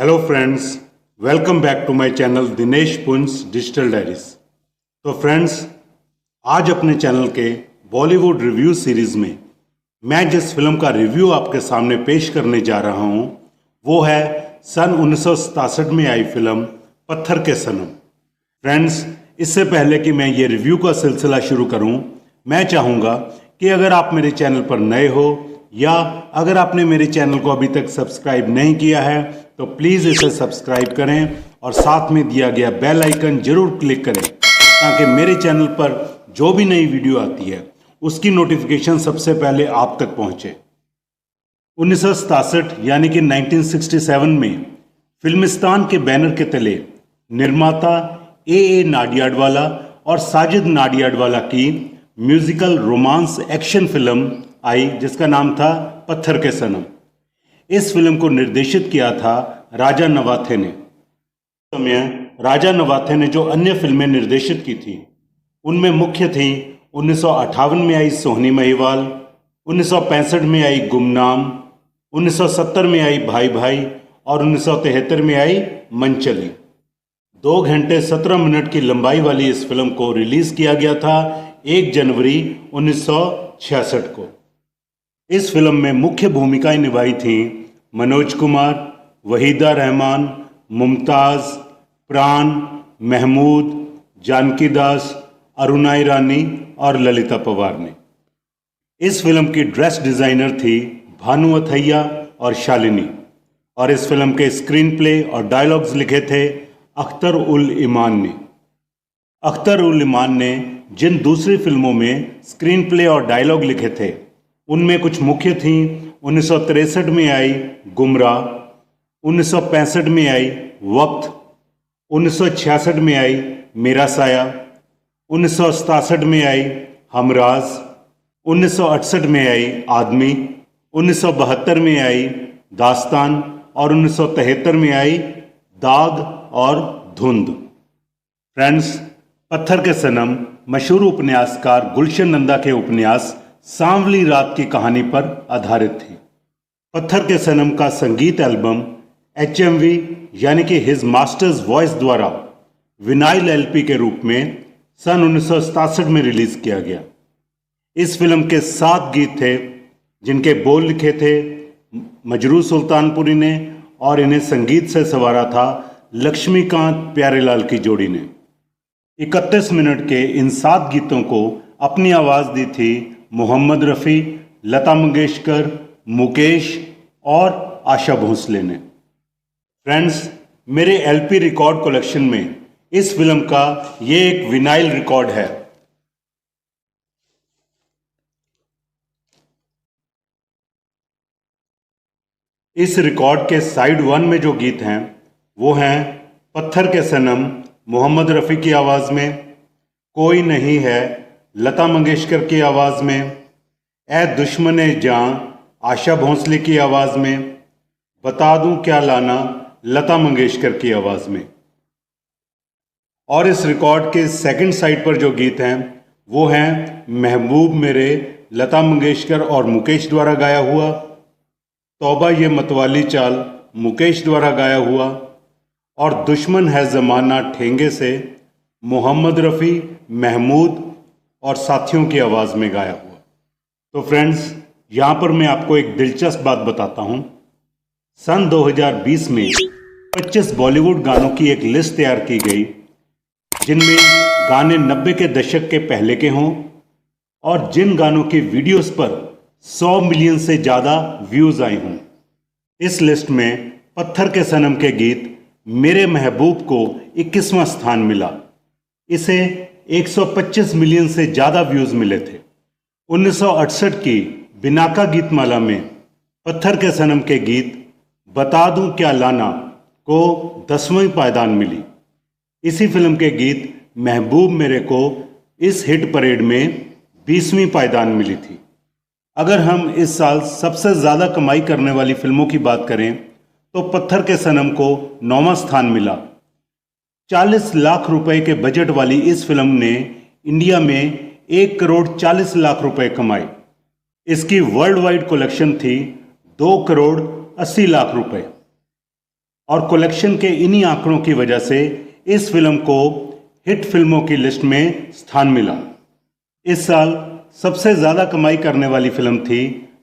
Hello friends, welcome back to my channel Dinesh Punj digital diaries. तो friends, आज अपने channel के बॉलीवुड रिव्यू सीरीज में मैं जिस फिल्म का रिव्यू आपके सामने पेश करने जा रहा हूं वो है सन 1967 में आई फिल्म पत्थर के सनम। फ्रेंड्स, इससे पहले कि मैं ये रिव्यू का सिलसिला शुरू करूं, मैं चाहूँगा कि अगर आप मेरे चैनल पर नए हो या अगर आपने मेरे चैनल को अभी तक सब्सक्राइब नहीं किया है तो प्लीज़ इसे सब्सक्राइब करें और साथ में दिया गया बेल आइकन जरूर क्लिक करें ताकि मेरे चैनल पर जो भी नई वीडियो आती है उसकी नोटिफिकेशन सबसे पहले आप तक पहुंचे। 1967 यानी कि 1967 में फिल्मिस्तान के बैनर के तले निर्माता ए नाडियाडवाला और साजिद नाडियाडवाला की म्यूजिकल रोमांस एक्शन फिल्म आई जिसका नाम था पत्थर के सनम। इस फिल्म को निर्देशित किया था राजा नवाथे ने। समय राजा नवाथे ने जो अन्य फिल्में निर्देशित की थी उनमें मुख्य थी 1958 में आई सोहनी महिवाल, 1965 में आई गुमनाम, 1970 में आई भाई भाई और 1973 में आई मनचली। 2 घंटे 17 मिनट की लंबाई वाली इस फिल्म को रिलीज किया गया था 1 जनवरी 1966 को। इस फिल्म में मुख्य भूमिकाएं निभाई थीं मनोज कुमार, वहीदा रहमान, मुमताज़, प्राण, महमूद, जानकी दास, अरुणा ईरानी और ललिता पवार ने। इस फिल्म की ड्रेस डिज़ाइनर थी भानु अथैया और शालिनी और इस फिल्म के स्क्रीन प्ले और डायलॉग्स लिखे थे अख्तर उल इमान ने। अख्तर उल इमान ने जिन दूसरी फिल्मों में स्क्रीन प्ले और डायलॉग लिखे थे उनमें कुछ मुख्य थीं 1963 में आई गुमराह, 1965 में आई वक्त, 1966 में आई मेरा साया, 1967 में आई हमराज, 1968 में आई आदमी, 1972 में आई दास्तान और 1973 में आई दाग और धुंध। फ्रेंड्स, पत्थर के सनम मशहूर उपन्यासकार गुलशन नंदा के उपन्यास सांवली रात की कहानी पर आधारित थी। पत्थर के सनम का संगीत एल्बम HMV यानी कि हिज मास्टर्स वॉइस द्वारा विनाइल LP के रूप में सन 1967 में रिलीज किया गया। इस फिल्म के 7 गीत थे जिनके बोल लिखे थे मजरू सुल्तानपुरी ने और इन्हें संगीत से संवारा था लक्ष्मीकांत प्यारेलाल की जोड़ी ने। 31 मिनट के इन 7 गीतों को अपनी आवाज़ दी थी मोहम्मद रफ़ी, लता मंगेशकर, मुकेश और आशा भोसले ने। फ्रेंड्स, मेरे LP रिकॉर्ड कलेक्शन में इस फिल्म का ये एक विनाइल रिकॉर्ड है। इस रिकॉर्ड के साइड 1 में जो गीत हैं वो हैं पत्थर के सनम मोहम्मद रफ़ी की आवाज़ में, कोई नहीं है लता मंगेशकर की आवाज़ में, ए दुश्मने जां आशा भोसले की आवाज़ में, बता दूं क्या लाना लता मंगेशकर की आवाज़ में। और इस रिकॉर्ड के सेकंड साइड पर जो गीत हैं वो हैं महबूब मेरे लता मंगेशकर और मुकेश द्वारा गाया हुआ, तौबा ये मतवाली चाल मुकेश द्वारा गाया हुआ और दुश्मन है ज़माना ठेंगे से मोहम्मद रफ़ी, महमूद और साथियों की आवाज़ में गाया हुआ। तो फ्रेंड्स, यहाँ पर मैं आपको एक दिलचस्प बात बताता हूँ। सन 2020 में 25 बॉलीवुड गानों की एक लिस्ट तैयार की गई जिनमें गाने 90 के दशक के पहले के हों और जिन गानों की वीडियोस पर 100 मिलियन से ज़्यादा व्यूज़ आए हों। इस लिस्ट में पत्थर के सनम के गीत मेरे महबूब को 21वां स्थान मिला। इसे 125 मिलियन से ज़्यादा व्यूज़ मिले थे। 1968 की बिनाका गीतमाला में पत्थर के सनम के गीत बता दूं क्या लाना को 10वीं पायदान मिली। इसी फिल्म के गीत महबूब मेरे को इस हिट परेड में 20वीं पायदान मिली थी। अगर हम इस साल सबसे ज़्यादा कमाई करने वाली फिल्मों की बात करें तो पत्थर के सनम को 9वां स्थान मिला। 40 लाख रुपए के बजट वाली इस फिल्म ने इंडिया में 1 करोड़ 40 लाख रुपए कमाए। इसकी वर्ल्ड वाइड कलेक्शन थी 2 करोड़ 80 लाख रुपए। और कलेक्शन के इन्हीं आंकड़ों की वजह से इस फिल्म को हिट फिल्मों की लिस्ट में स्थान मिला। इस साल सबसे ज्यादा कमाई करने वाली फिल्म थी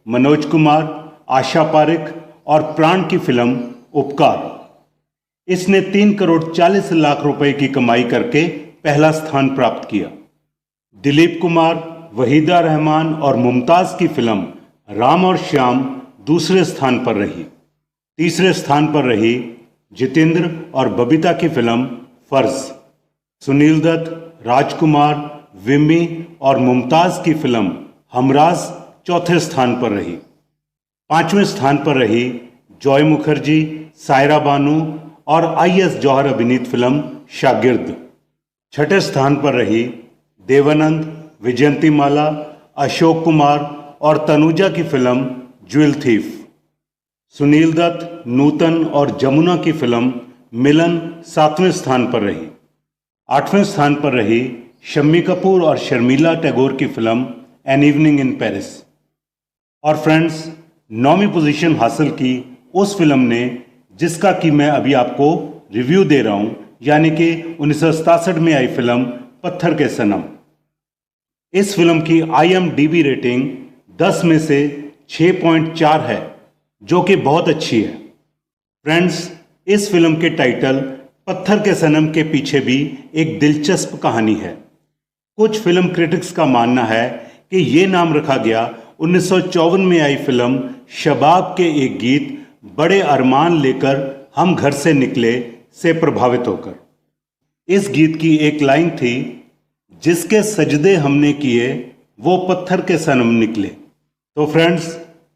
मनोज कुमार, आशा पारेख और प्राण की फिल्म उपकार। इसने 3 करोड़ 40 लाख रुपए की कमाई करके पहला स्थान प्राप्त किया। दिलीप कुमार, वहीदा रहमान और मुमताज की फिल्म राम और श्याम दूसरे स्थान पर रही। तीसरे स्थान पर रही जितेंद्र और बबीता की फिल्म फर्ज। सुनील दत्त, राजकुमार, विम्मी और मुमताज की फिल्म हमराज चौथे स्थान पर रही। पांचवें स्थान पर रही जॉय मुखर्जी, सायरा बानू और IS जौहर अभिनीत फिल्म शागिर्द। छठे स्थान पर रही देवानंद, विजयंतीमाला, अशोक कुमार और तनुजा की film Jewel Thief. Sunil Dutt, Nutan और जमुना की फिल्म मिलन 7वें स्थान पर रही। 8वें स्थान पर रही शम्मी कपूर और शर्मिला टैगोर की film an evening in Paris. और फ्रेंड्स, 9वीं पोजीशन हासिल की उस फिल्म ने जिसका कि मैं अभी आपको रिव्यू दे रहा हूं, यानी कि 1967 में आई फिल्म पत्थर के सनम। इस फिल्म की IMDb रेटिंग 10 में से 6.4 है, जो कि बहुत अच्छी है। फ्रेंड्स, इस फिल्म के टाइटल पत्थर के सनम के पीछे भी एक दिलचस्प कहानी है। कुछ फिल्म क्रिटिक्स का मानना है कि ये नाम रखा गया 1954 में आई फिल्म शबाब के एक गीत बड़े अरमान लेकर हम घर से निकले से प्रभावित होकर। इस गीत की एक लाइन थी, जिसके सजदे हमने किए वो पत्थर के सनम निकले। तो फ्रेंड्स,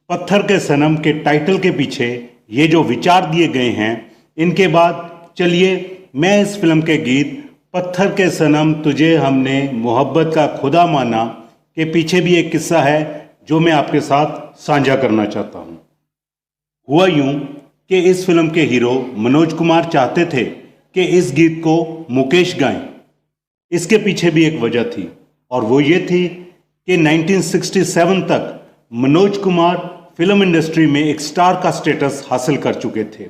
पत्थर के सनम के टाइटल के पीछे ये जो विचार दिए गए हैं, इनके बाद चलिए मैं इस फिल्म के गीत पत्थर के सनम तुझे हमने मोहब्बत का खुदा माना के पीछे भी एक किस्सा है जो मैं आपके साथ साझा करना चाहता हूं। हुआ यूं कि इस फिल्म के हीरो मनोज कुमार चाहते थे कि इस गीत को मुकेश गाएं। इसके पीछे भी एक वजह थी, और वो ये थी कि 1967 तक मनोज कुमार फिल्म इंडस्ट्री में एक स्टार का स्टेटस हासिल कर चुके थे।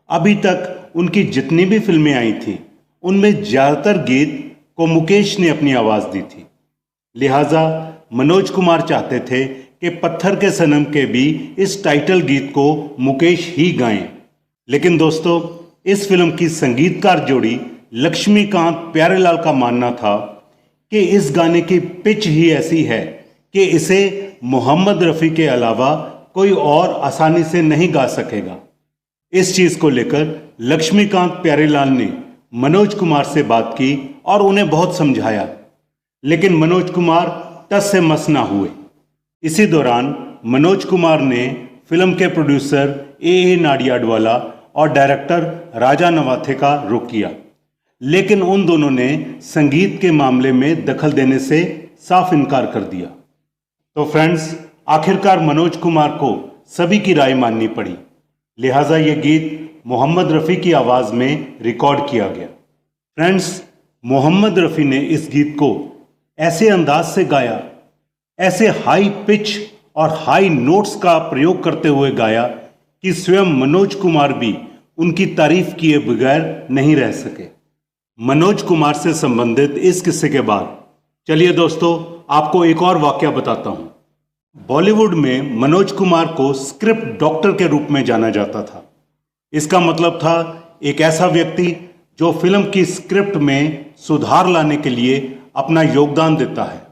अभी तक उनकी जितनी भी फिल्में आई थी, उनमें ज्यादातर गीत को मुकेश ने अपनी आवाज दी थी। लिहाजा मनोज कुमार चाहते थे कि पत्थर के सनम के भी इस टाइटल गीत को मुकेश ही गाएं। लेकिन दोस्तों, इस फिल्म की संगीतकार जोड़ी लक्ष्मीकांत प्यारेलाल का मानना था कि इस गाने की पिच ही ऐसी है कि इसे मोहम्मद रफ़ी के अलावा कोई और आसानी से नहीं गा सकेगा। इस चीज को लेकर लक्ष्मीकांत प्यारेलाल ने मनोज कुमार से बात की और उन्हें बहुत समझाया, लेकिन मनोज कुमार टस से मस ना हुए। इसी दौरान मनोज कुमार ने फिल्म के प्रोड्यूसर ए नाडियाडवाला और डायरेक्टर राजा नवाथे का रुख किया, लेकिन उन दोनों ने संगीत के मामले में दखल देने से साफ इनकार कर दिया। तो फ्रेंड्स, आखिरकार मनोज कुमार को सभी की राय माननी पड़ी। लिहाजा यह गीत मोहम्मद रफ़ी की आवाज में रिकॉर्ड किया गया। फ्रेंड्स, मोहम्मद रफ़ी ने इस गीत को ऐसे अंदाज से गाया, ऐसे हाई पिच और हाई नोट्स का प्रयोग करते हुए गाया कि स्वयं मनोज कुमार भी उनकी तारीफ किए बगैर नहीं रह सके। मनोज कुमार से संबंधित इस किस्से के बाद चलिए दोस्तों, आपको एक और वाकया बताता हूं। बॉलीवुड में मनोज कुमार को स्क्रिप्ट डॉक्टर के रूप में जाना जाता था। इसका मतलब था एक ऐसा व्यक्ति जो फिल्म की स्क्रिप्ट में सुधार लाने के लिए अपना योगदान देता है।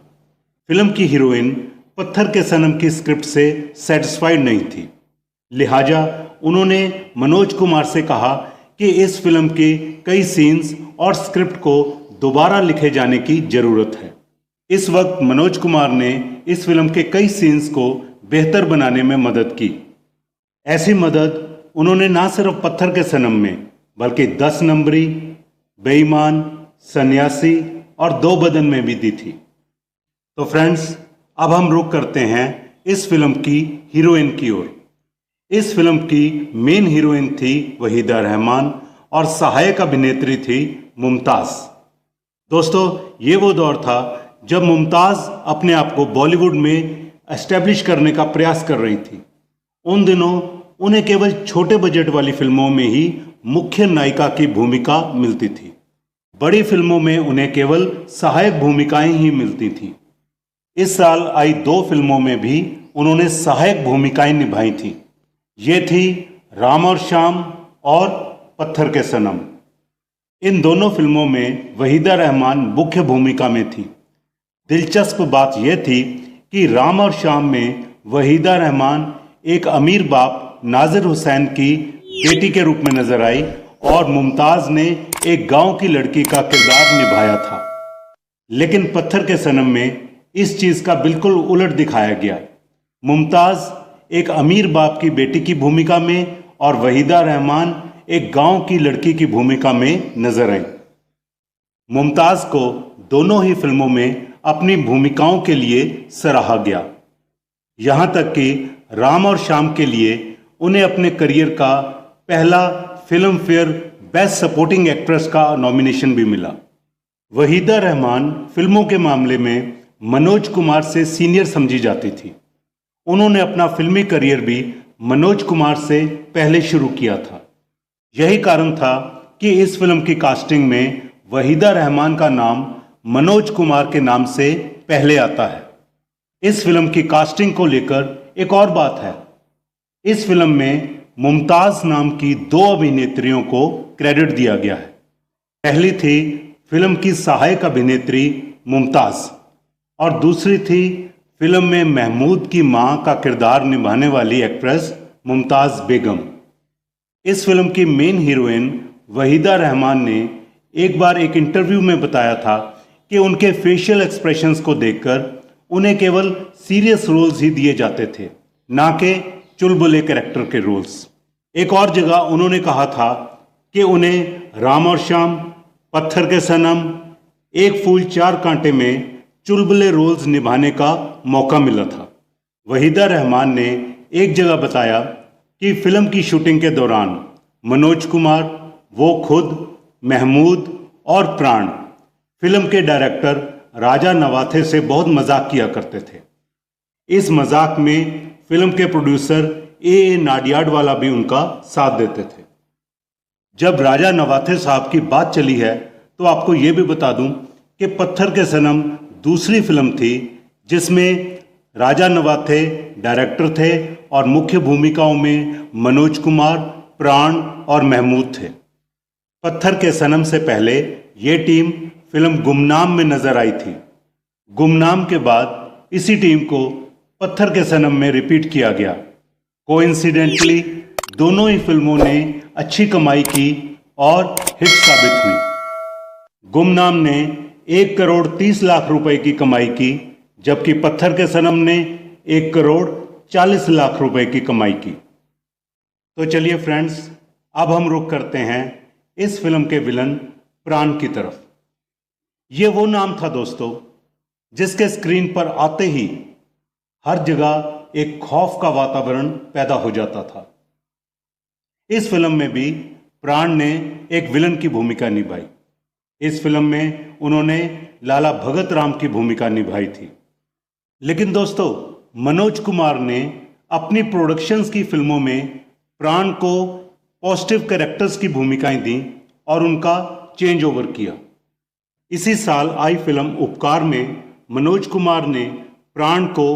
फिल्म की हीरोइन पत्थर के सनम की स्क्रिप्ट से सेटिस्फाइड नहीं थी, लिहाजा उन्होंने मनोज कुमार से कहा कि इस फिल्म के कई सीन्स और स्क्रिप्ट को दोबारा लिखे जाने की जरूरत है। इस वक्त मनोज कुमार ने इस फिल्म के कई सीन्स को बेहतर बनाने में मदद की। ऐसी मदद उन्होंने ना सिर्फ पत्थर के सनम में बल्कि 10 नंबरी, बेईमान, सन्यासी और दो बदन में भी दी थी। तो फ्रेंड्स, अब हम रुख करते हैं इस फिल्म की हीरोइन की ओर। इस फिल्म की मेन हीरोइन थी वहीदा रहमान और सहायक अभिनेत्री थी मुमताज। दोस्तों, ये वो दौर था जब मुमताज अपने आप को बॉलीवुड में एस्टेब्लिश करने का प्रयास कर रही थी। उन दिनों उन्हें केवल छोटे बजट वाली फिल्मों में ही मुख्य नायिका की भूमिका मिलती थी। बड़ी फिल्मों में उन्हें केवल सहायक भूमिकाएं ही मिलती थीं। इस साल आई 2 फिल्मों में भी उन्होंने सहायक भूमिकाएं निभाई थीं। ये थी राम और श्याम और पत्थर के सनम। इन दोनों फिल्मों में वहीदा रहमान मुख्य भूमिका में थी। दिलचस्प बात यह थी कि राम और श्याम में वहीदा रहमान एक अमीर बाप नाजिर हुसैन की बेटी के रूप में नजर आई और मुमताज ने एक गांव की लड़की का किरदार निभाया था। लेकिन पत्थर के सनम में इस चीज का बिल्कुल उलट दिखाया गया। मुमताज एक अमीर बाप की बेटी की भूमिका में और वहीदा रहमान एक गांव की लड़की की भूमिका में नजर आई। मुमताज को दोनों ही फिल्मों में अपनी भूमिकाओं के लिए सराहा गया। यहां तक कि राम और श्याम के लिए उन्हें अपने करियर का पहला film fair best supporting actress का नॉमिनेशन भी मिला। वहीदा रहमान फिल्मों के मामले में मनोज कुमार से सीनियर समझी जाती थी। उन्होंने अपना फिल्मी करियर भी मनोज कुमार से पहले शुरू किया था। यही कारण था कि इस फिल्म की कास्टिंग में वहीदा रहमान का नाम मनोज कुमार के नाम से पहले आता है। इस फिल्म की कास्टिंग को लेकर एक और बात है। इस फिल्म में मुमताज नाम की 2 अभिनेत्रियों को क्रेडिट दिया गया है। पहली थी फिल्म की सहायक अभिनेत्री मुमताज और दूसरी थी फिल्म में महमूद की मां का किरदार निभाने वाली एक्ट्रेस मुमताज बेगम। इस फिल्म की मेन हीरोइन वहीदा रहमान ने एक बार एक इंटरव्यू में बताया था कि उनके फेशियल एक्सप्रेशंस को देखकर उन्हें केवल सीरियस रोल्स ही दिए जाते थे, ना कि चुलबुले कैरेक्टर के रोल्स। एक और जगह उन्होंने कहा था कि उन्हें राम और श्याम, पत्थर के सनम, एक फूल 4 कांटे में चुलबुले रोल्स निभाने का मौका मिला था। वहीदा रहमान ने एक जगह बताया कि फिल्म की शूटिंग के दौरान मनोज कुमार, वो खुद, महमूद और प्राण फिल्म के डायरेक्टर राजा नवाथे से बहुत मजाक किया करते थे। इस मजाक में फिल्म के प्रोड्यूसर ए नाडियाडवाला भी उनका साथ देते थे। जब राजा नवाथे साहब की बात चली है तो आपको ये भी बता दूं कि पत्थर के सनम दूसरी फिल्म थी जिसमें राजा नवाथे डायरेक्टर थे और मुख्य भूमिकाओं में मनोज कुमार, प्राण और महमूद थे। पत्थर के सनम से पहले ये टीम फिल्म गुमनाम में नजर आई थी। गुमनाम के बाद इसी टीम को पत्थर के सनम में रिपीट किया गया। कोइंसिडेंटली दोनों ही फिल्मों ने अच्छी कमाई की और हिट साबित हुई। गुमनाम ने 1 करोड़ 30 लाख रुपए की कमाई की, जबकि पत्थर के सनम ने 1 करोड़ 40 लाख रुपए की कमाई की। तो चलिए फ्रेंड्स, अब हम रुख करते हैं इस फिल्म के विलन प्राण की तरफ। ये वो नाम था दोस्तों जिसके स्क्रीन पर आते ही हर जगह एक खौफ का वातावरण पैदा हो जाता था। इस फिल्म में भी प्राण ने एक विलन की भूमिका निभाई। इस फिल्म में उन्होंने लाला भगत राम की भूमिका निभाई थी। लेकिन दोस्तों, मनोज कुमार ने अपनी प्रोडक्शंस की फिल्मों में प्राण को पॉजिटिव कैरेक्टर्स की भूमिकाएं दी और उनका चेंज ओवर किया। इसी साल आई फिल्म उपकार में मनोज कुमार ने प्राण को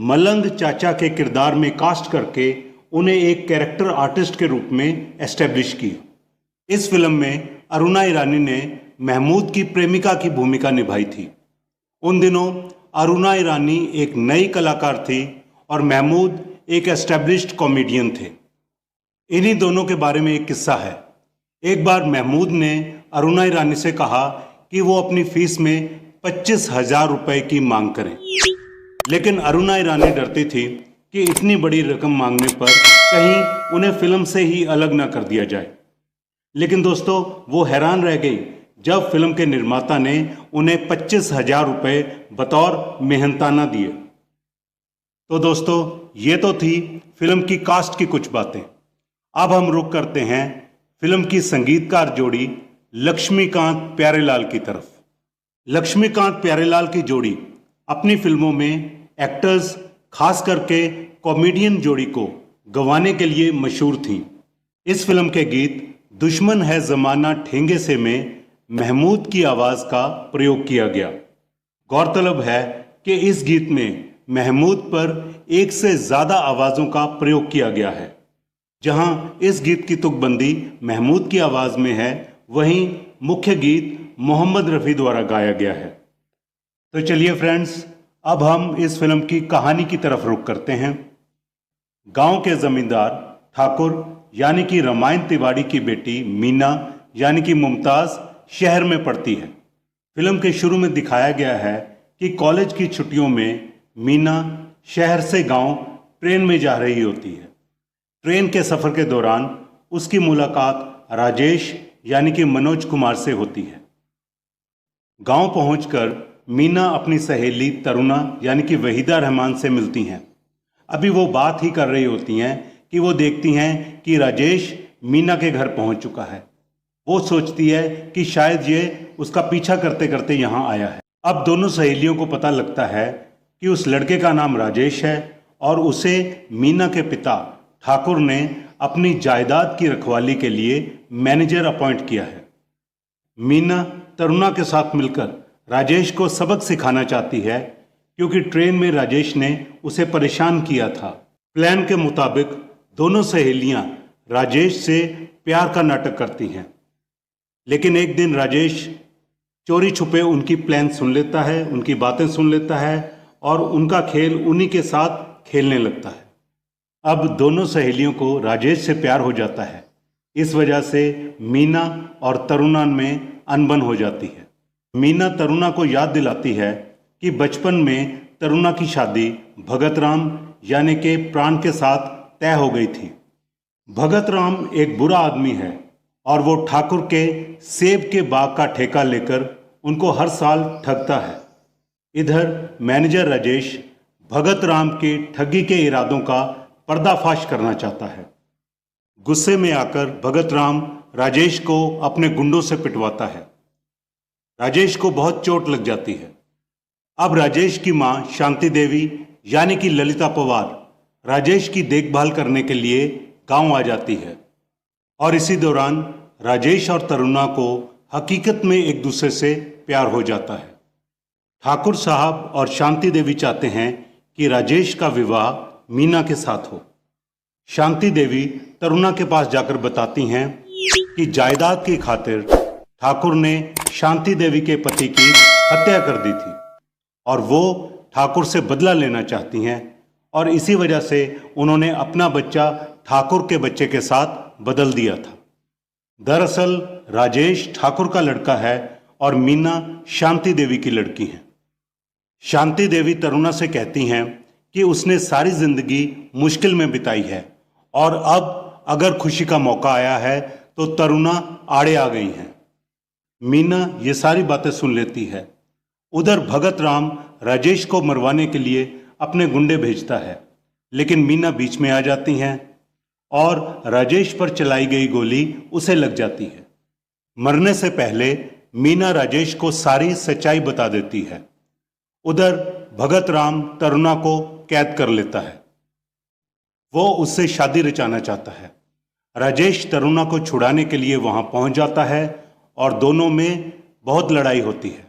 मलंग चाचा के किरदार में कास्ट करके उन्हें एक कैरेक्टर आर्टिस्ट के रूप में एस्टेब्लिश किया। इस फिल्म में अरुणा ईरानी ने महमूद की प्रेमिका की भूमिका निभाई थी। उन दिनों अरुणा ईरानी एक नई कलाकार थी और महमूद एक एस्टेब्लिश्ड कॉमेडियन थे। इन्हीं दोनों के बारे में एक किस्सा है। एक बार महमूद ने अरुणा ईरानी से कहा कि वो अपनी फीस में 25,000 रुपए की मांग करें, लेकिन अरुणा ईरानी डरती थी कि इतनी बड़ी रकम मांगने पर कहीं उन्हें फिल्म से ही अलग ना कर दिया जाए। लेकिन दोस्तों, वो हैरान रह गई जब फिल्म के निर्माता ने उन्हें 25,000 रुपए बतौर मेहनताना दिए। तो दोस्तों, ये तो थी फिल्म की कास्ट की कुछ बातें। अब हम रुख करते हैं फिल्म की संगीतकार जोड़ी लक्ष्मीकांत प्यारेलाल की तरफ। लक्ष्मीकांत प्यारेलाल की जोड़ी अपनी फिल्मों में एक्टर्स, खास करके कॉमेडियन जोड़ी को गवाने के लिए मशहूर थीं। इस फिल्म के गीत दुश्मन है ज़माना ठेंगे से में महमूद की आवाज़ का प्रयोग किया गया। गौरतलब है कि इस गीत में महमूद पर एक से ज़्यादा आवाज़ों का प्रयोग किया गया है। जहां इस गीत की तुकबंदी महमूद की आवाज़ में है, वहीं मुख्य गीत मोहम्मद रफ़ी द्वारा गाया गया है। तो चलिए फ्रेंड्स, अब हम इस फिल्म की कहानी की तरफ रुख करते हैं। गांव के जमींदार ठाकुर यानी कि रामायण तिवारी की बेटी मीना यानी कि मुमताज़ शहर में पढ़ती है। फिल्म के शुरू में दिखाया गया है कि कॉलेज की छुट्टियों में मीना शहर से गांव ट्रेन में जा रही होती है। ट्रेन के सफ़र के दौरान उसकी मुलाकात राजेश यानी कि मनोज कुमार से होती है। गांव पहुंचकर मीना अपनी सहेली तरुणा यानी कि वहीदा रहमान से मिलती हैं। अभी वो बात ही कर रही होती हैं कि वो देखती हैं कि राजेश मीना के घर पहुंच चुका है। वो सोचती है कि शायद ये उसका पीछा करते करते यहाँ आया है। अब दोनों सहेलियों को पता लगता है कि उस लड़के का नाम राजेश है और उसे मीना के पिता ठाकुर ने अपनी जायदाद की रखवाली के लिए मैनेजर अपॉइंट किया है। मीना तरुणा के साथ मिलकर राजेश को सबक सिखाना चाहती है, क्योंकि ट्रेन में राजेश ने उसे परेशान किया था। प्लान के मुताबिक दोनों सहेलियां राजेश से प्यार का नाटक करती हैं, लेकिन एक दिन राजेश चोरी छुपे उनकी प्लान सुन लेता है, उनकी बातें सुन लेता है और उनका खेल उन्हीं के साथ खेलने लगता है। अब दोनों सहेलियों को राजेश से प्यार हो जाता है। इस वजह से मीना और तरुणा में अनबन हो जाती है। मीना तरुणा को याद दिलाती है कि बचपन में तरुणा की शादी भगत राम यानी के प्राण के साथ तय हो गई थी। भगत राम एक बुरा आदमी है और वो ठाकुर के सेब के बाग का ठेका लेकर उनको हर साल ठगता है। इधर मैनेजर राजेश भगत राम की ठगी के इरादों का पर्दाफाश करना चाहता है। गुस्से में आकर भगत राम राजेश को अपने गुंडों से पिटवाता है। राजेश को बहुत चोट लग जाती है। अब राजेश की मां शांति देवी यानी कि ललिता पवार राजेश की देखभाल करने के लिए गांव आ जाती है और इसी दौरान राजेश और तरुणा को हकीकत में एक दूसरे से प्यार हो जाता है। ठाकुर साहब और शांति देवी चाहते हैं कि राजेश का विवाह मीना के साथ हो। शांति देवी तरुणा के पास जाकर बताती हैं कि जायदाद की खातिर ठाकुर ने शांति देवी के पति की हत्या कर दी थी और वो ठाकुर से बदला लेना चाहती हैं और इसी वजह से उन्होंने अपना बच्चा ठाकुर के बच्चे के साथ बदल दिया था। दरअसल राजेश ठाकुर का लड़का है और मीना शांति देवी की लड़की है। शांति देवी तरुणा से कहती हैं कि उसने सारी जिंदगी मुश्किल में बिताई है और अब अगर खुशी का मौका आया है तो तरुणा आड़े आ गई हैं। मीना ये सारी बातें सुन लेती है। उधर भगत राम राजेश को मरवाने के लिए अपने गुंडे भेजता है, लेकिन मीना बीच में आ जाती हैं और राजेश पर चलाई गई गोली उसे लग जाती है। मरने से पहले मीना राजेश को सारी सच्चाई बता देती है। उधर भगत राम तरुणा को कैद कर लेता है। वो उससे शादी रचाना चाहता है। राजेश तरुणा को छुड़ाने के लिए वहां पहुंच जाता है और दोनों में बहुत लड़ाई होती है,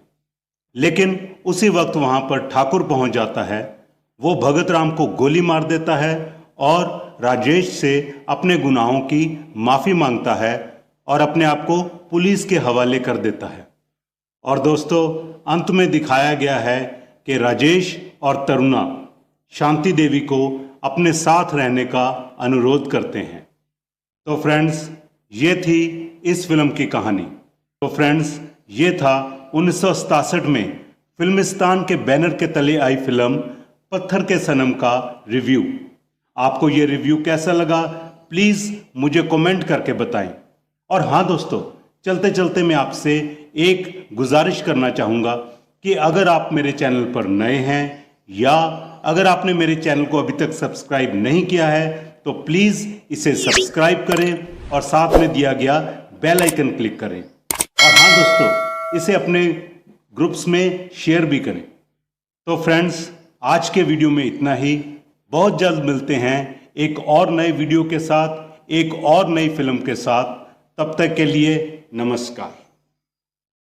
लेकिन उसी वक्त वहां पर ठाकुर पहुंच जाता है। वो भगत राम को गोली मार देता है और राजेश से अपने गुनाहों की माफ़ी मांगता है और अपने आप को पुलिस के हवाले कर देता है। और दोस्तों, अंत में दिखाया गया है कि राजेश और तरुणा शांति देवी को अपने साथ रहने का अनुरोध करते हैं। तो फ्रेंड्स, ये थी इस फिल्म की कहानी। तो फ्रेंड्स, ये था 1967 में फिल्मिस्तान के बैनर के तले आई फिल्म पत्थर के सनम का रिव्यू। आपको ये रिव्यू कैसा लगा, प्लीज़ मुझे कमेंट करके बताएं। और हाँ दोस्तों, चलते चलते मैं आपसे एक गुजारिश करना चाहूँगा कि अगर आप मेरे चैनल पर नए हैं या अगर आपने मेरे चैनल को अभी तक सब्सक्राइब नहीं किया है तो प्लीज़ इसे सब्सक्राइब करें और साथ में दिया गया बेल आइकन क्लिक करें। और हाँ दोस्तों, इसे अपने ग्रुप्स में शेयर भी करें। तो फ्रेंड्स, आज के वीडियो में इतना ही। बहुत जल्द मिलते हैं एक और नए वीडियो के साथ, एक और नई फिल्म के साथ। तब तक के लिए नमस्कार।